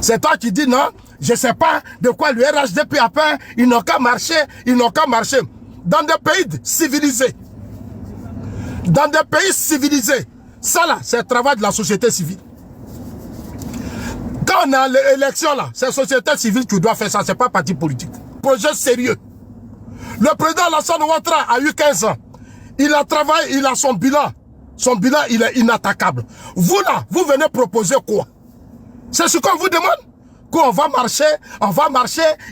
C'est toi qui dis non, je ne sais pas de quoi le RHDP a peur, ils n'ont qu'à marcher, ils n'ont qu'à marcher. Dans des pays civilisés, ça là, c'est le travail de la société civile. Quand on a l'élection là, c'est la société civile qui doit faire ça, c'est pas parti politique. Projet sérieux. Le président Alassane Ouattara a eu 15 ans. Il a travaillé, il a son bilan. Son bilan, il est inattaquable. Vous là, vous venez proposer quoi? C'est ce qu'on vous demande? Qu'on va marcher,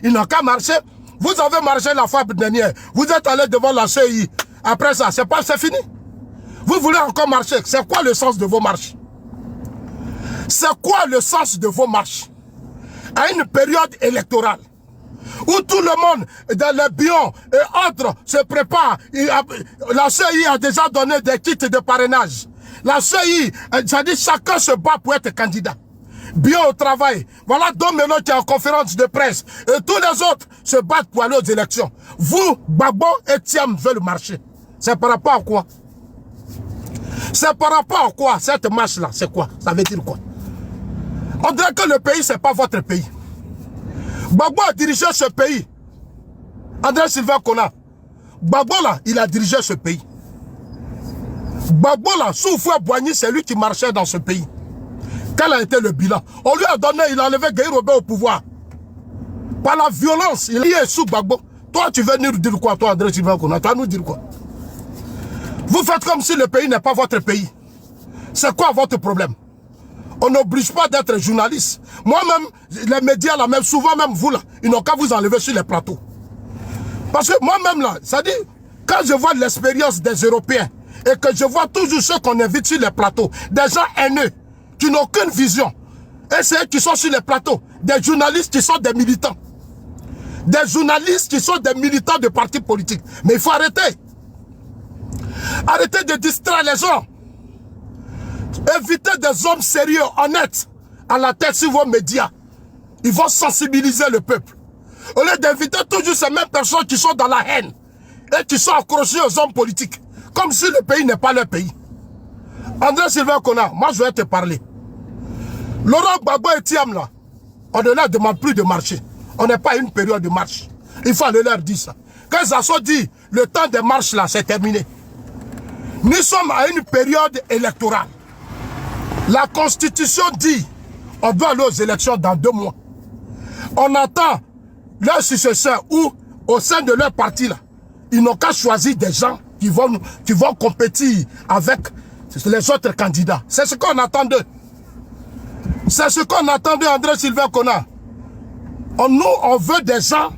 ils n'ont qu'à marcher. Vous avez marché la fois dernière. Vous êtes allé devant la CEI. Après ça, c'est fini. Vous voulez encore marcher. C'est quoi le sens de vos marches? C'est quoi le sens de vos marches? À une période électorale, où tout le monde, dans les bions et autres, se prépare. La CEI a déjà donné des kits de parrainage. La CEI, ça dit chacun se bat pour être candidat. Bio au travail. Voilà Domelo qui est en conférence de presse. Et tous les autres se battent pour aller aux élections. Vous, Gbagbo et Thiam veulent marcher. C'est par rapport à quoi? C'est par rapport à quoi cette marche-là? C'est quoi? Ça veut dire quoi? On dirait que le pays, c'est pas votre pays. Gbagbo a dirigé ce pays. André Sylvain Kona. Gbagbo là, il a dirigé ce pays. Gbagbo là, sous Fouet Boigny, c'est lui qui marchait dans ce pays. Quel a été le bilan? On lui a donné, il a enlevé Guy Robert au pouvoir. Par la violence, il est sous Gbagbo. Toi, tu veux nous dire quoi, toi, André Sylvain Kona? Tu vas nous dire quoi? Vous faites comme si le pays n'est pas votre pays. C'est quoi votre problème? On n'oblige pas d'être journaliste. Moi-même, les médias là, même souvent même vous là, ils n'ont qu'à vous enlever sur les plateaux. Parce que moi-même là, ça dit, quand je vois l'expérience des Européens et que je vois toujours ceux qu'on invite sur les plateaux, des gens haineux, qui n'ont aucune vision, et c'est eux qui sont sur les plateaux, des journalistes qui sont des militants. Des journalistes qui sont des militants de partis politiques. Mais il faut arrêter. Arrêtez de distraire les gens. Évitez des hommes sérieux, honnêtes, à la tête sur vos médias. Ils vont sensibiliser le peuple. Au lieu d'inviter toujours ces mêmes personnes qui sont dans la haine et qui sont accrochées aux hommes politiques, comme si le pays n'est pas leur pays. André Sylvain Kona, moi je vais te parler. Laurent Gbagbo et Thiam là, on ne leur demande plus de marcher. On n'est pas à une période de marche. Il faut aller leur dire ça. Quand ils ont dit, le temps des marches là, c'est terminé. Nous sommes à une période électorale. La Constitution dit, on doit aller aux élections dans 2 mois. On attend leurs successeurs ou au sein de leur parti là, ils n'ont qu'à choisir des gens qui vont compétir avec les autres candidats. C'est ce qu'on attend d'eux. C'est ce qu'on attend d'André Sylvain Kona. Nous, on veut des gens.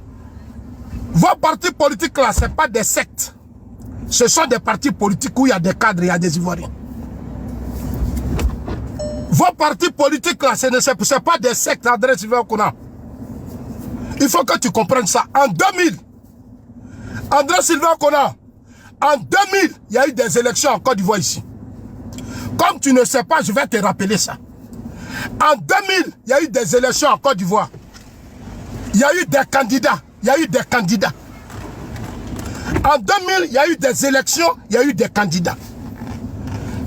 Vos partis politiques là, ce n'est pas des sectes. Ce sont des partis politiques où il y a des cadres, il y a des Ivoiriens. Vos partis politiques là, ce n'est pas des sectes, André Sylvain Kona. Il faut que tu comprennes ça. En 2000, André Sylvain Kona, en 2000, il y a eu des élections en Côte d'Ivoire ici. Comme tu ne sais pas, je vais te rappeler ça. En 2000, il y a eu des élections en Côte d'Ivoire. Il y a eu des candidats. Il y a eu des candidats. En 2000, il y a eu des élections. Il y a eu des candidats.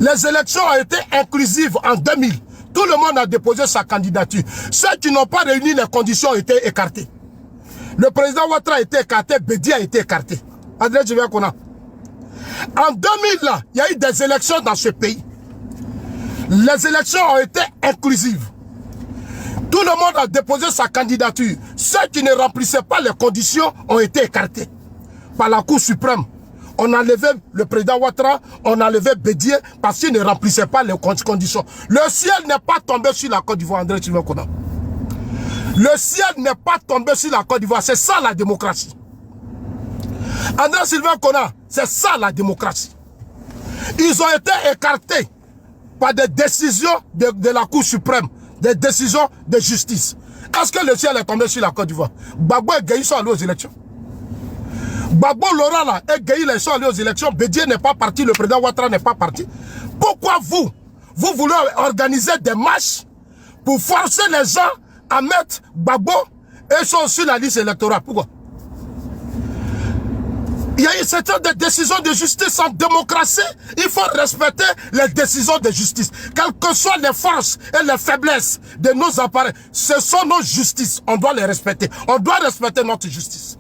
Les élections ont été inclusives en 2000. Tout le monde a déposé sa candidature. Ceux qui n'ont pas réuni les conditions ont été écartés. Le président Ouattara a été écarté, Bédi a été écarté. André Sylvain Kona. En 2000, là, il y a eu des élections dans ce pays. Les élections ont été inclusives. Tout le monde a déposé sa candidature. Ceux qui ne remplissaient pas les conditions ont été écartés par la Cour suprême. On a enlevé le président Ouattara, on a enlevé Bédié parce qu'il ne remplissait pas les conditions. Le ciel n'est pas tombé sur la Côte d'Ivoire, André Sylvain Kona. Le ciel n'est pas tombé sur la Côte d'Ivoire. C'est ça la démocratie. André Sylvain Kona, c'est ça la démocratie. Ils ont été écartés par des décisions de la Cour suprême, des décisions de justice. Est-ce que le ciel est tombé sur la Côte d'Ivoire? Gbagbo et Gueye sont allés aux élections. Gbagbo, Laurent là, et Gueye là, ils sont allés aux élections. Bédié n'est pas parti, le président Ouattara n'est pas parti. Pourquoi vous voulez organiser des marches pour forcer les gens à mettre Gbagbo et sont sur la liste électorale? Pourquoi? Il y a eu certaines décisions de justice en démocratie. Il faut respecter les décisions de justice. Quelles que soient les forces et les faiblesses de nos appareils, ce sont nos justices. On doit les respecter. On doit respecter notre justice.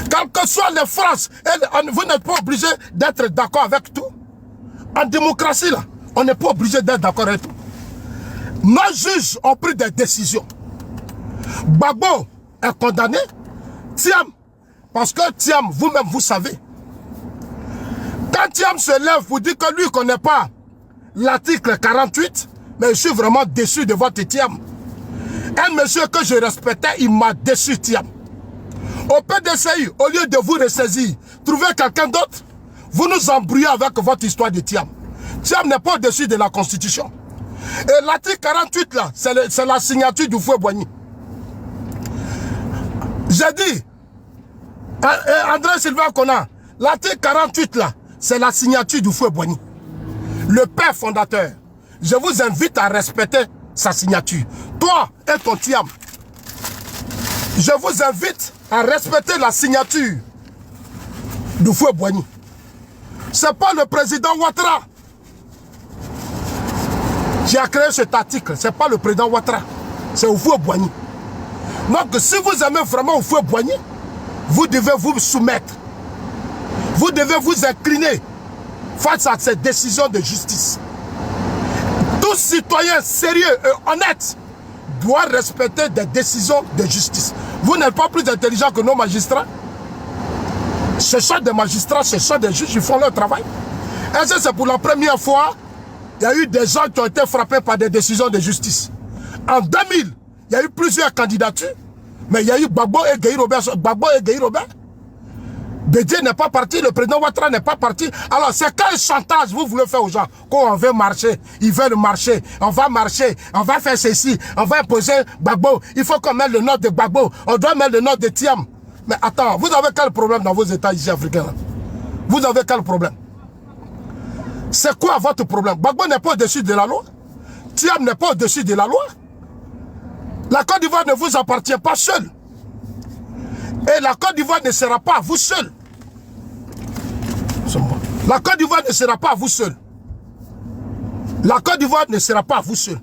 Quelles que soient les forces, vous n'êtes pas obligé d'être d'accord avec tout. En démocratie, là, on n'est pas obligé d'être d'accord avec tout. Nos juges ont pris des décisions. Gbagbo est condamné. Thiam, parce que Thiam, vous-même, vous savez. Quand Thiam se lève pour dire que lui ne connaît pas l'article 48, mais je suis vraiment déçu de votre Thiam. Un monsieur que je respectais, il m'a déçu, Thiam. Au PDCI, au lieu de vous ressaisir, trouvez quelqu'un d'autre, vous nous embrouillez avec votre histoire de Thiam. Thiam n'est pas au-dessus de la Constitution. Et l'article 48, là, c'est la signature du fouet Boigny. J'ai dit, André Sylvain Kona, l'article 48 là, c'est la signature du fouet Boigny. Le père fondateur. Je vous invite à respecter sa signature. Toi et ton Thiam. Je vous invite à respecter la signature du fouet Boigny. C'est pas le président Ouattara qui a créé cet article. C'est pas le président Ouattara. C'est au fouet Boigny. Donc si vous aimez vraiment au fouet Boigny, vous devez vous soumettre. Vous devez vous incliner face à cette décision de justice. Tout citoyen sérieux et honnête doit respecter des décisions de justice. Vous n'êtes pas plus intelligent que nos magistrats. Ce sont des magistrats, ce sont des juges, ils font leur travail. Est-ce que c'est pour la première fois il y a eu des gens qui ont été frappés par des décisions de justice? En 2000, il y a eu plusieurs candidatures, mais il y a eu Gbagbo et Gueye Robert. Gbagbo et Gueye Robert. Bédié n'est pas parti, le président Ouattara n'est pas parti. Alors c'est quel chantage vous voulez faire aux gens? Quand on veut marcher, ils veulent marcher, on va faire ceci, on va imposer Gbagbo. Il faut qu'on mette le nom de Gbagbo, on doit mettre le nom de Thiam. Mais attends, vous avez quel problème dans vos États ici africains là? Vous avez quel problème? C'est quoi votre problème? Gbagbo n'est pas au-dessus de la loi. Thiam n'est pas au-dessus de la loi. La Côte d'Ivoire ne vous appartient pas seul. Et la Côte d'Ivoire ne sera pas à vous seul. La Côte d'Ivoire ne sera pas à vous seul. La Côte d'Ivoire ne sera pas à vous seul.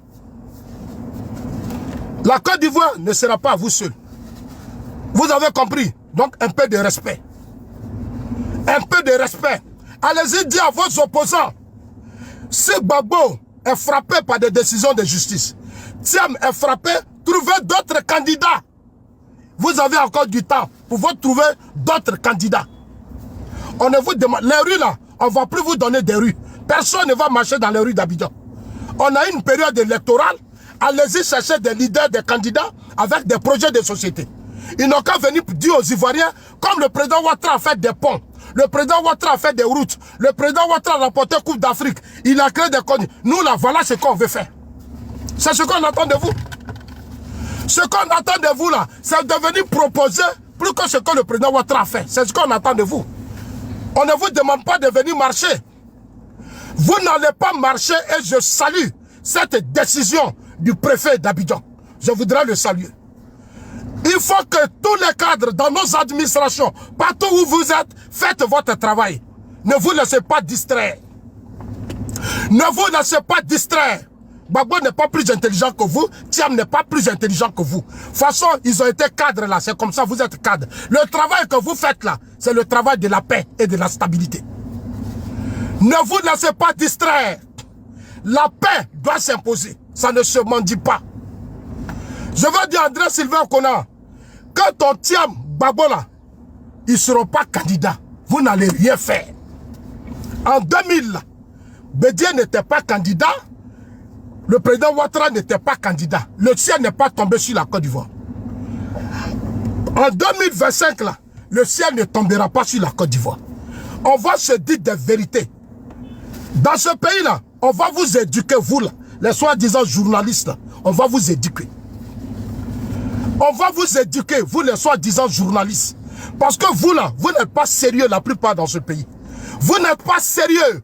La Côte d'Ivoire ne sera pas à vous seul. Vous avez compris? Donc un peu de respect. Un peu de respect. Allez-y dire à vos opposants, si Gbagbo est frappé par des décisions de justice, Thiam est frappé, trouvez d'autres candidats. Vous avez encore du temps pour vous trouver d'autres candidats. On ne vous demande, les rues là, on ne va plus vous donner des rues. Personne ne va marcher dans les rues d'Abidjan. On a une période électorale, allez-y chercher des leaders, des candidats avec des projets de société. Ils n'ont qu'à venir dire aux Ivoiriens, comme le président Ouattara a fait des ponts, le président Ouattara a fait des routes, le président Ouattara a remporté la Coupe d'Afrique, il a créé des conditions. Nous là, voilà ce qu'on veut faire. C'est ce qu'on attend de vous. Ce qu'on attend de vous là, c'est de venir proposer plus que ce que le président Ouattara a fait. C'est ce qu'on attend de vous. On ne vous demande pas de venir marcher. Vous n'allez pas marcher et je salue cette décision du préfet d'Abidjan. Je voudrais le saluer. Il faut que tous les cadres dans nos administrations, partout où vous êtes, faites votre travail. Ne vous laissez pas distraire. Ne vous laissez pas distraire. Gbagbo n'est pas plus intelligent que vous. Thiam n'est pas plus intelligent que vous. De toute façon, ils ont été cadres là. C'est comme ça, vous êtes cadres. Le travail que vous faites là, c'est le travail de la paix et de la stabilité. Ne vous laissez pas distraire. La paix doit s'imposer. Ça ne se mendie pas. Je veux dire André Sylvain Kona, quand on tient Gbagbo là, ils ne seront pas candidats. Vous n'allez rien faire. En 2000, Bédié n'était pas candidat. Le président Ouattara n'était pas candidat. Le ciel n'est pas tombé sur la Côte d'Ivoire. En 2025, là, le ciel ne tombera pas sur la Côte d'Ivoire. On va se dire des vérités. Dans ce pays-là, on va vous éduquer, vous là, les soi-disant journalistes, là, on va vous éduquer. On va vous éduquer, vous les soi-disant journalistes. Parce que vous là, vous n'êtes pas sérieux la plupart dans ce pays. Vous n'êtes pas sérieux.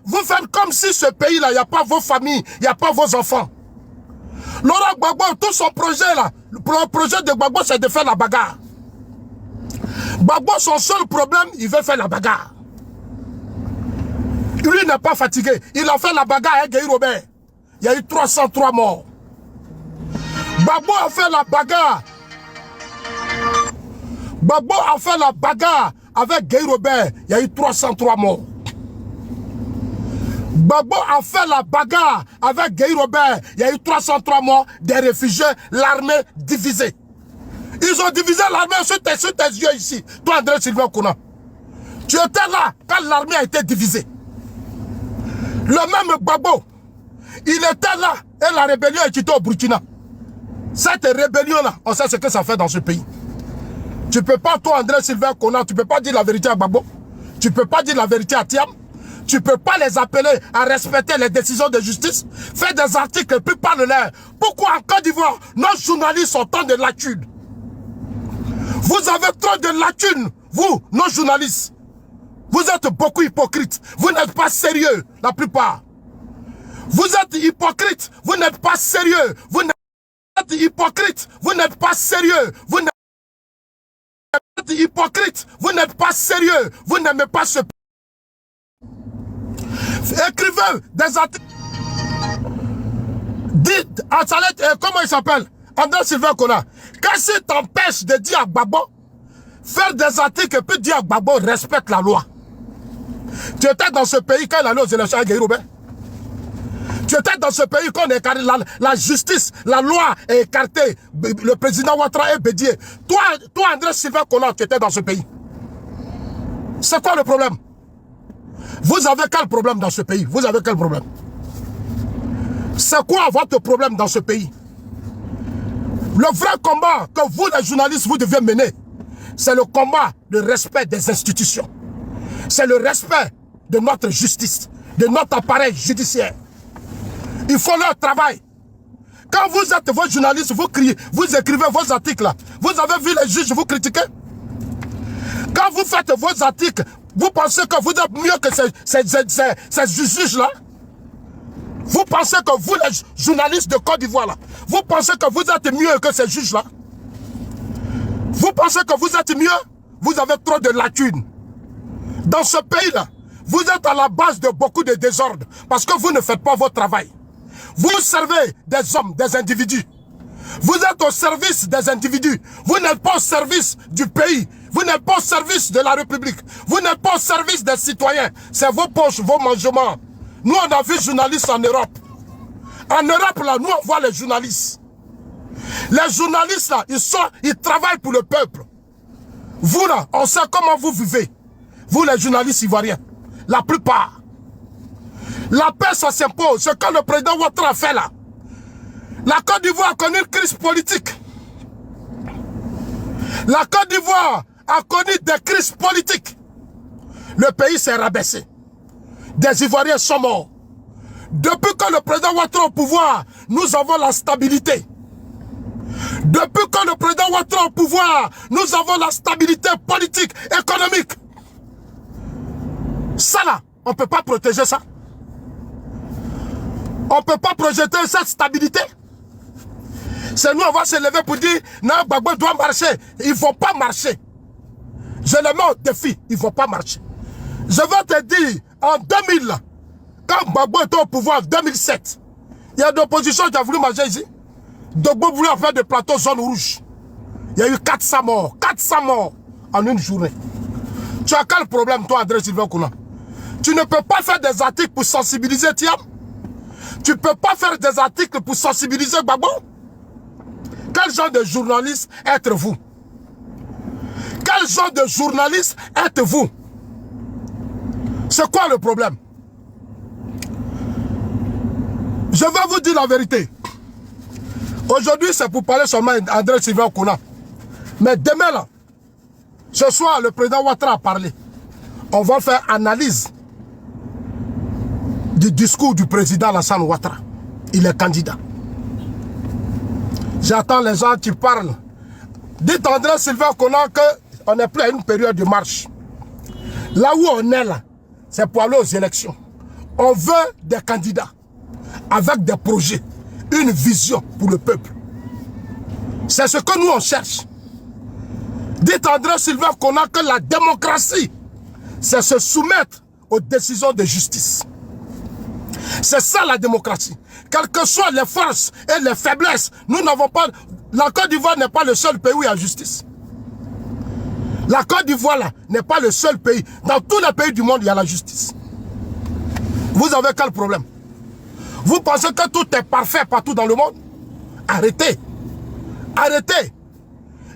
Vous faites comme si ce pays-là, il n'y a pas vos familles, il n'y a pas vos enfants. Laurent Gbagbo, tout son projet là, le projet de Gbagbo, c'est de faire la bagarre. Gbagbo, son seul problème, il veut faire la bagarre. Lui n'est pas fatigué. Il a fait la bagarre avec Guy Robert. Il y a eu 303 morts. Gbagbo a fait la bagarre. Gbagbo a fait la bagarre avec Guy Robert. Il y a eu 303 morts. Gbagbo a fait la bagarre avec Guy Robert. Il y a eu 303 morts, des réfugiés, l'armée divisée. Ils ont divisé l'armée sur tes yeux ici. Toi, André Sylvain Kouna. Tu étais là quand l'armée a été divisée. Le même Gbagbo, il était là et la rébellion est quittée au Burkina. Cette rébellion-là, on sait ce que ça fait dans ce pays. Tu ne peux pas, toi, André Sylvain Kouna, tu ne peux pas dire la vérité à Gbagbo. Tu ne peux pas dire la vérité à Thiam. Tu ne peux pas les appeler à respecter les décisions de justice. Fais des articles et puis parle-leur. Pourquoi en Côte d'Ivoire, nos journalistes ont tant de lacunes? Vous avez trop de lacunes, vous, nos journalistes. Vous êtes beaucoup hypocrites. Vous n'êtes pas sérieux, la plupart. Vous êtes hypocrites. Vous n'êtes pas sérieux. Vous êtes hypocrites. Vous n'êtes pas sérieux. Vous n'êtes hypocrite. Vous n'êtes pas sérieux. Vous n'aimez pas ce... Écrivez des articles. Dites à Salet, comment il s'appelle? André Sylvain Kouna. Qu'est-ce qui t'empêche de dire à Gbagbo, faire des articles et puis dire à Gbagbo, respecte la loi? Tu étais dans ce pays quand il allait aux élections avec Guy Robert. Tu étais dans ce pays quand la justice, la loi est écartée. Le président Ouattara est bédié. Toi, André Sylvain Kouna, tu étais dans ce pays. C'est quoi le problème? Vous avez quel problème dans ce pays? Vous avez quel problème? C'est quoi votre problème dans ce pays? Le vrai combat que vous, les journalistes, vous devez mener, c'est le combat de respect des institutions. C'est le respect de notre justice, de notre appareil judiciaire. Il faut leur travail. Quand vous êtes vos journalistes, vous criez, vous écrivez vos articles là. Vous avez vu les juges vous critiquer? Quand vous faites vos articles, vous pensez que vous êtes mieux que ces juges-là? Vous pensez que vous, les journalistes de Côte d'Ivoire là, vous pensez que vous êtes mieux que ces juges-là? Vous pensez que vous êtes mieux? Vous avez trop de lacunes. Dans ce pays-là, vous êtes à la base de beaucoup de désordres parce que vous ne faites pas votre travail. Vous servez des hommes, des individus. Vous êtes au service des individus. Vous n'êtes pas au service du pays. Vous n'êtes pas au service de la République. Vous n'êtes pas au service des citoyens. C'est vos poches, vos mangements. Nous, on a vu journalistes en Europe. En Europe, là, nous, on voit les journalistes. Les journalistes, là, ils travaillent pour le peuple. Vous, là, on sait comment vous vivez. Vous, les journalistes ivoiriens. La plupart. La paix, ça s'impose. Ce que le président Ouattara a fait, là. La Côte d'Ivoire a connu une crise politique. La Côte d'Ivoire a connu des crises politiques. Le pays s'est rabaissé. Des Ivoiriens sont morts. Depuis que le président Ouattara est au pouvoir, nous avons la stabilité. Depuis que le président Ouattara est au pouvoir, nous avons la stabilité politique, économique. Ça là, on ne peut pas protéger ça. On ne peut pas projeter cette stabilité. C'est nous, on va se lever pour dire, non, Gbagbo doit marcher. Ils ne vont pas marcher. Je les mets au défi, ils ne vont pas marcher. Je vais te dire, en 2000, quand Gbagbo était au pouvoir, en 2007, il y a de l'opposition qui a voulu marcher ici. Gbagbo voulait faire des plateaux zone rouge. Il y a eu 400 morts. 400 morts en une journée. Tu as quel problème, toi, André Sylvain Kouna? Tu ne peux pas faire des articles pour sensibiliser Thiam. Tu ne peux pas faire des articles pour sensibiliser Gbagbo. Quel genre de journaliste êtes-vous? Quel genre de journaliste êtes-vous? C'est quoi le problème? Je vais vous dire la vérité. Aujourd'hui, c'est pour parler seulement d'André Sylvain Kouna. Mais demain, là, ce soir, le président Ouattara a parlé. On va faire analyse du discours du président Alassane Ouattara. Il est candidat. J'attends les gens qui parlent. Dites à André Sylvain Kouna qu'on n'est plus à une période de marche. Là où on est là, c'est pour aller aux élections. On veut des candidats avec des projets, une vision pour le peuple. C'est ce que nous on cherche. Dites à André Sylvain Kona que la démocratie, c'est se soumettre aux décisions de justice. C'est ça la démocratie. Quelles que soient les forces et les faiblesses, nous n'avons pas... La Côte d'Ivoire n'est pas le seul pays où il y a justice. La Côte d'Ivoire là n'est pas le seul pays. Dans tous les pays du monde, il y a la justice. Vous avez quel problème? Vous pensez que tout est parfait partout dans le monde? Arrêtez. Arrêtez.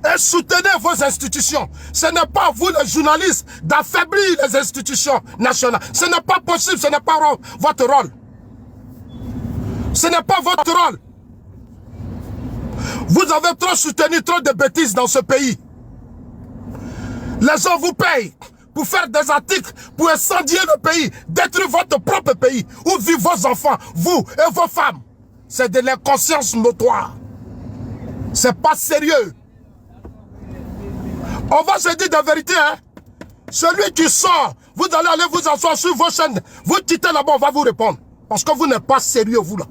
Et soutenez vos institutions. Ce n'est pas vous les journalistes d'affaiblir les institutions nationales. Ce n'est pas possible, ce n'est pas votre rôle. Ce n'est pas votre rôle. Vous avez trop soutenu trop de bêtises dans ce pays. Les gens vous payent pour faire des articles, pour incendier le pays, détruire votre propre pays, où vivent vos enfants, vous et vos femmes. C'est de l'inconscience notoire. C'est pas sérieux. On va se dire de vérité, hein. Celui qui sort, vous allez aller vous asseoir sur vos chaînes. Vous quittez là-bas, on va vous répondre. Parce que vous n'êtes pas sérieux, vous là.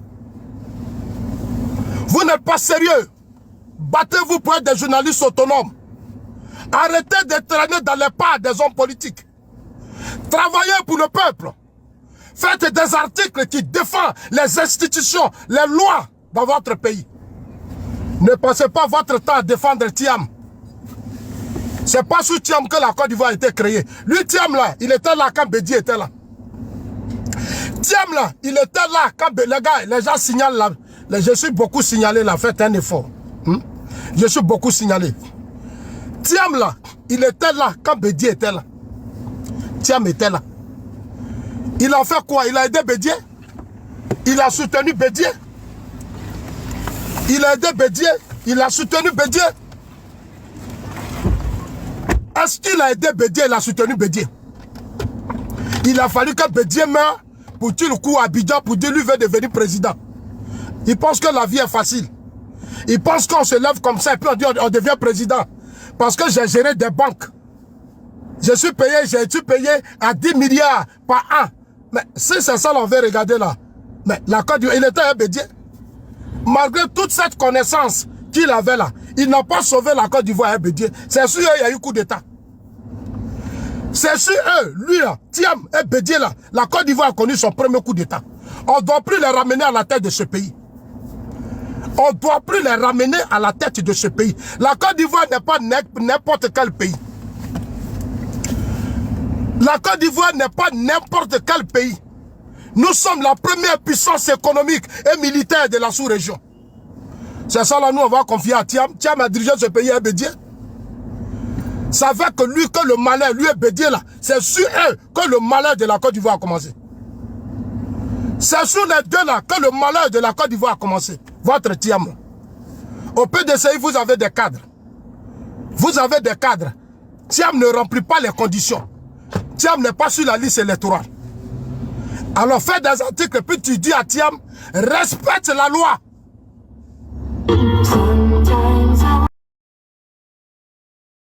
Vous n'êtes pas sérieux. Battez-vous pour être des journalistes autonomes. Arrêtez de traîner dans les pas des hommes politiques. Travaillez pour le peuple. Faites des articles qui défendent les institutions, les lois dans votre pays. Ne passez pas votre temps à défendre Thiam. C'est pas sous Thiam que la Côte d'Ivoire a été créée. Lui, Thiam là, il était là quand Bédié était là. Thiam là, il était là quand les gens signalent là. Je suis beaucoup signalé là, faites un effort. Je suis beaucoup signalé. Thiam là, il était là quand Bédié était là. Thiam était là. Il a fait quoi? Il a aidé Bédié. Il a soutenu Bédié. Il a aidé Bédié. Il a soutenu Bédié. Est-ce qu'il a aidé Bédié? Il a soutenu Bédié. Il a fallu que Bédié meure pour tuer le coup à Abidjan pour dire lui veut devenir président. Il pense que la vie est facile. Il pense qu'on se lève comme ça et puis on dit on devient président. Parce que j'ai géré des banques. Je suis payé, j'ai été payé à 10 milliards par an. Mais si c'est ça, on va regarder là. Mais la Côte d'Ivoire, il était un Bédié. Malgré toute cette connaissance qu'il avait là, il n'a pas sauvé la Côte d'Ivoire à Bédié. C'est sûr qu'il y a eu coup d'État. C'est sûr eux, lui là, Thiam et Bédié là, la Côte d'Ivoire a connu son premier coup d'État. On ne doit plus les ramener à la tête de ce pays. On ne doit plus les ramener à la tête de ce pays. La Côte d'Ivoire n'est pas n'importe quel pays. La Côte d'Ivoire n'est pas n'importe quel pays. Nous sommes la première puissance économique et militaire de la sous-région. C'est ça là, nous on va confier à Thiam. Thiam a dirigé ce pays à Bédié. Ça fait que lui, que le malheur, lui et Bédié là, c'est sur eux que le malheur de la Côte d'Ivoire a commencé. C'est sur les deux là que le malheur de la Côte d'Ivoire a commencé. Votre Thiam. Au PDCI, vous avez des cadres. Vous avez des cadres. Thiam ne remplit pas les conditions. Thiam n'est pas sur la liste électorale. Alors fais des articles, puis tu dis à Thiam, respecte la loi.